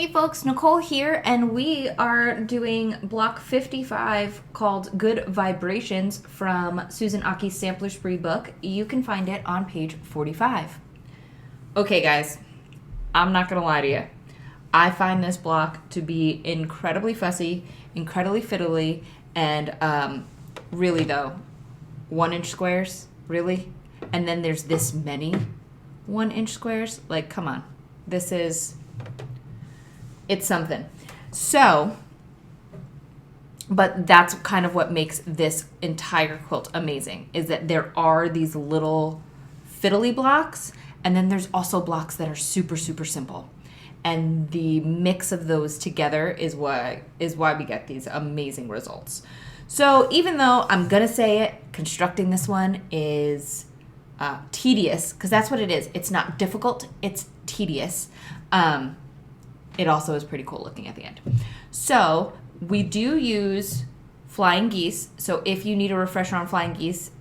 Hey folks, Nicole here, and we are doing block 55 called Good Vibrations from Susan Aki's Sampler Spree book. You can find it on page 45. Okay guys, I'm not gonna lie to you. I find this block to be incredibly fussy, incredibly fiddly, and really though, 1-inch squares, really? And then there's this many 1-inch squares? Like, come on. It's something. So, but that's kind of what makes this entire quilt amazing, is that there are these little fiddly blocks, and then there's also blocks that are super, super simple. And the mix of those together is why we get these amazing results. So even though I'm going to say it, constructing this one is tedious, because that's what it is. It's not difficult, it's tedious. It also is pretty cool looking at the end. So we do use flying geese. So if you need a refresher on flying geese,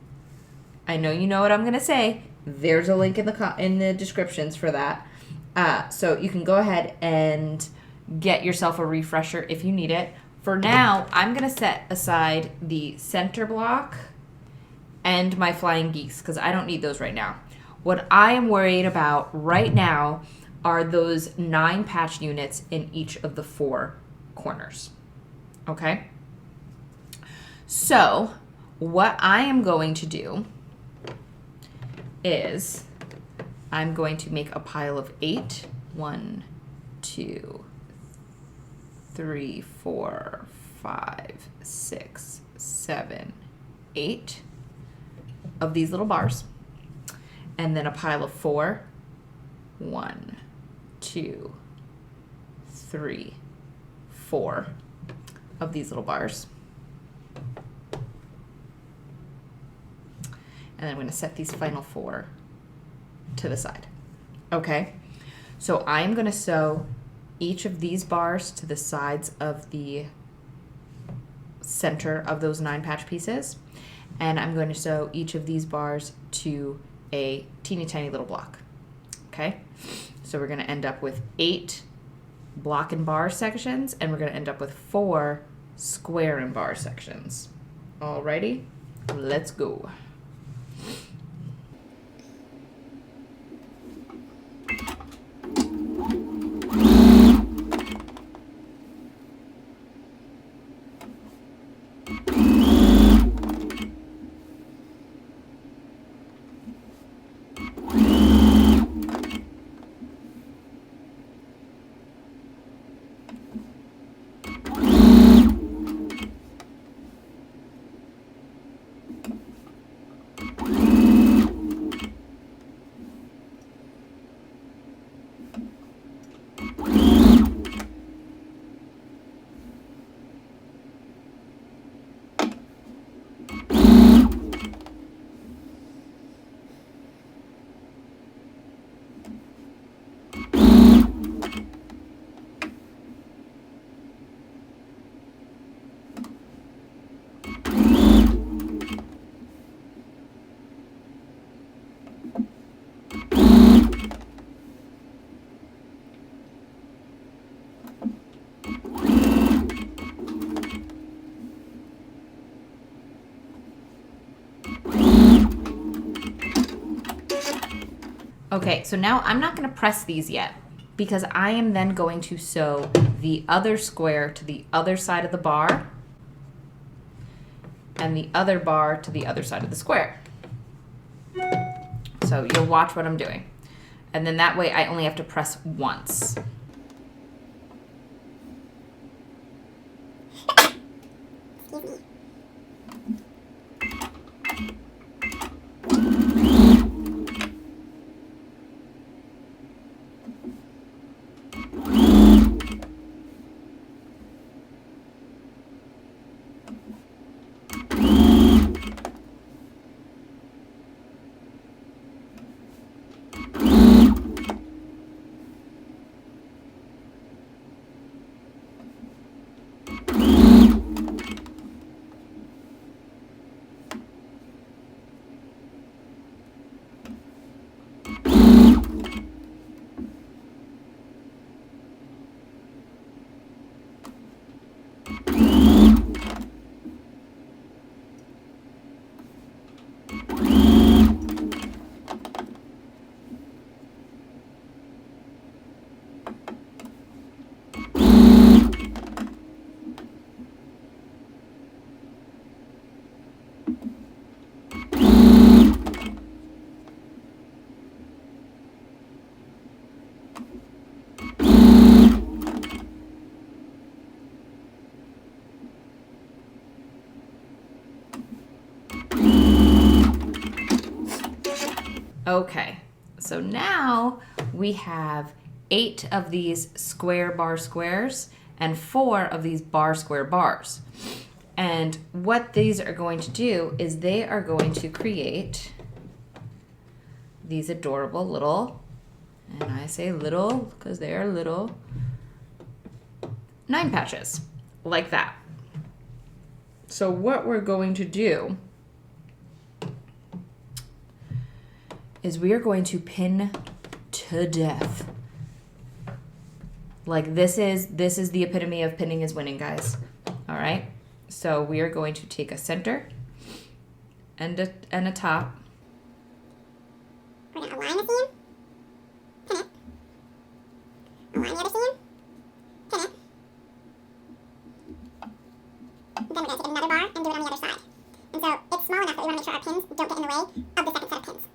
I know you know what I'm going to say. There's a link in the descriptions for that. So you can go ahead and get yourself a refresher if you need it. For now, I'm going to set aside the center block and my flying geese because I don't need those right now. What I am worried about right now are those 9 patch units in each of the 4 corners. Okay? So, what I am going to do is I'm going to make a pile of 8. 1, 2, 3, 4, 5, 6, 7, 8 of these little bars. And then a pile of 4. 1, 2, 3, 4 of these little bars. And then I'm going to set these final 4 to the side. Okay? So I'm going to sew each of these bars to the sides of the center of those 9 patch pieces. And I'm going to sew each of these bars to a teeny tiny little block. Okay? So we're going to end up with 8 block and bar sections, and we're going to end up with 4 square and bar sections. Alrighty, let's go. Okay, so now I'm not going to press these yet because I am then going to sew the other square to the other side of the bar and the other bar to the other side of the square. So you'll watch what I'm doing. And then that way I only have to press once. Okay, so now we have 8 of these square bar squares and 4 of these bar square bars. And what these are going to do is they are going to create these adorable little, and I say little because they are little, 9 patches, like that. So what we're going to do is we are going to pin to death. Like this is the epitome of pinning is winning, guys. All right. So we are going to take a center and a top. We're going to align the seam, pin it, align the other seam, pin it, then we're going to take another bar and do it on the other side. And so it's small enough that we want to make sure our pins don't get in the way of the second set of pins.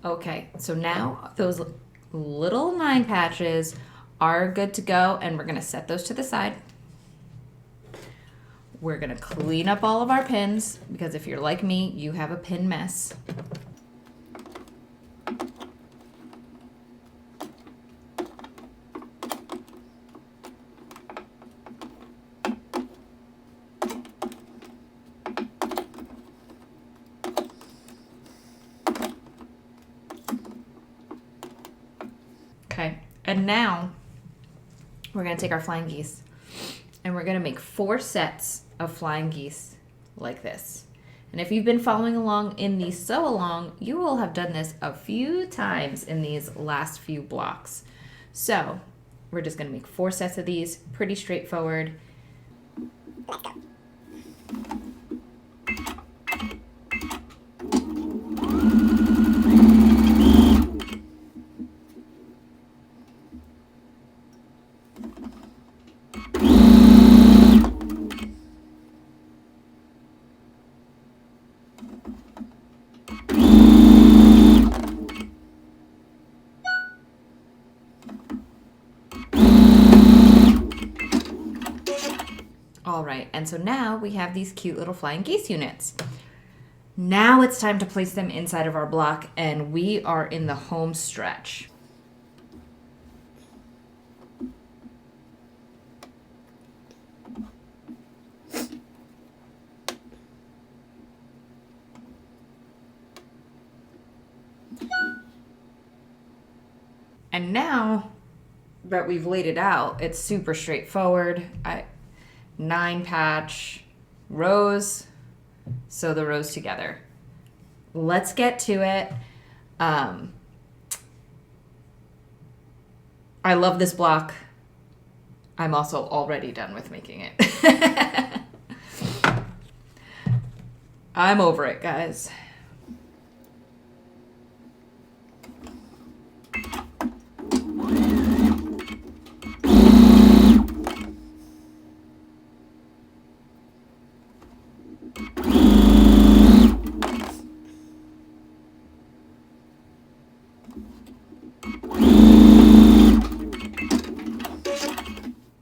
Okay, so now those little 9 patches are good to go, and we're gonna set those to the side. We're gonna clean up all of our pins, because if you're like me, you have a pin mess. Okay, and now we're gonna take our flying geese and we're gonna make 4 sets of flying geese like this. And if you've been following along in the sew along, you will have done this a few times in these last few blocks. So we're just gonna make 4 sets of these, pretty straightforward. Let's go. All right, and so now we have these cute little flying geese units. Now it's time to place them inside of our block, and we are in the home stretch. And now that we've laid it out, it's super straightforward. 9 patch rows, sew the rows together. Let's get to it. I love this block. I'm also already done with making it. I'm over it, guys.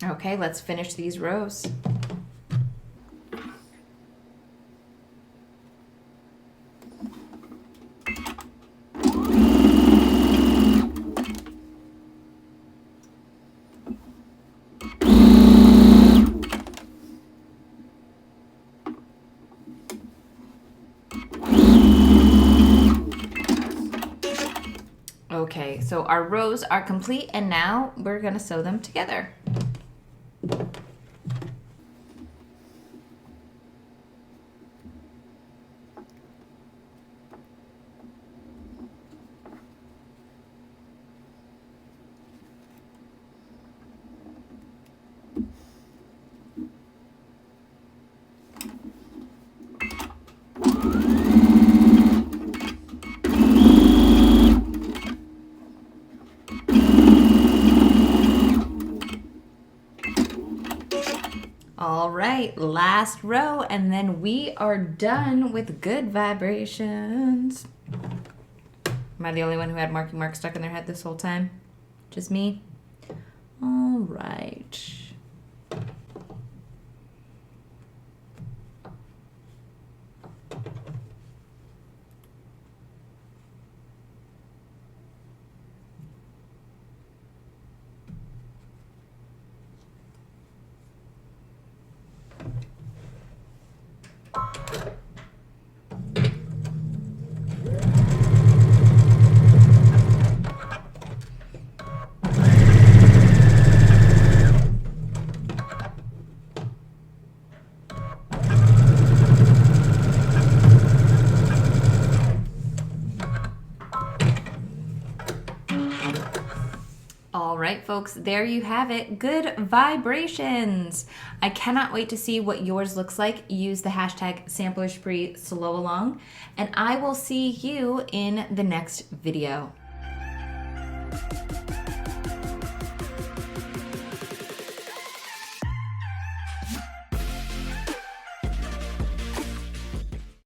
Okay, let's finish these rows. Okay, so our rows are complete, and now we're gonna sew them together. All right, last row, and then we are done with good vibrations. Am I the only one who had Marky Mark stuck in their head this whole time? Just me? All right. All right, folks, there you have it. Good vibrations. I cannot wait to see what yours looks like. Use the hashtag SamplerSpree/SlowAlong, and I will see you in the next video.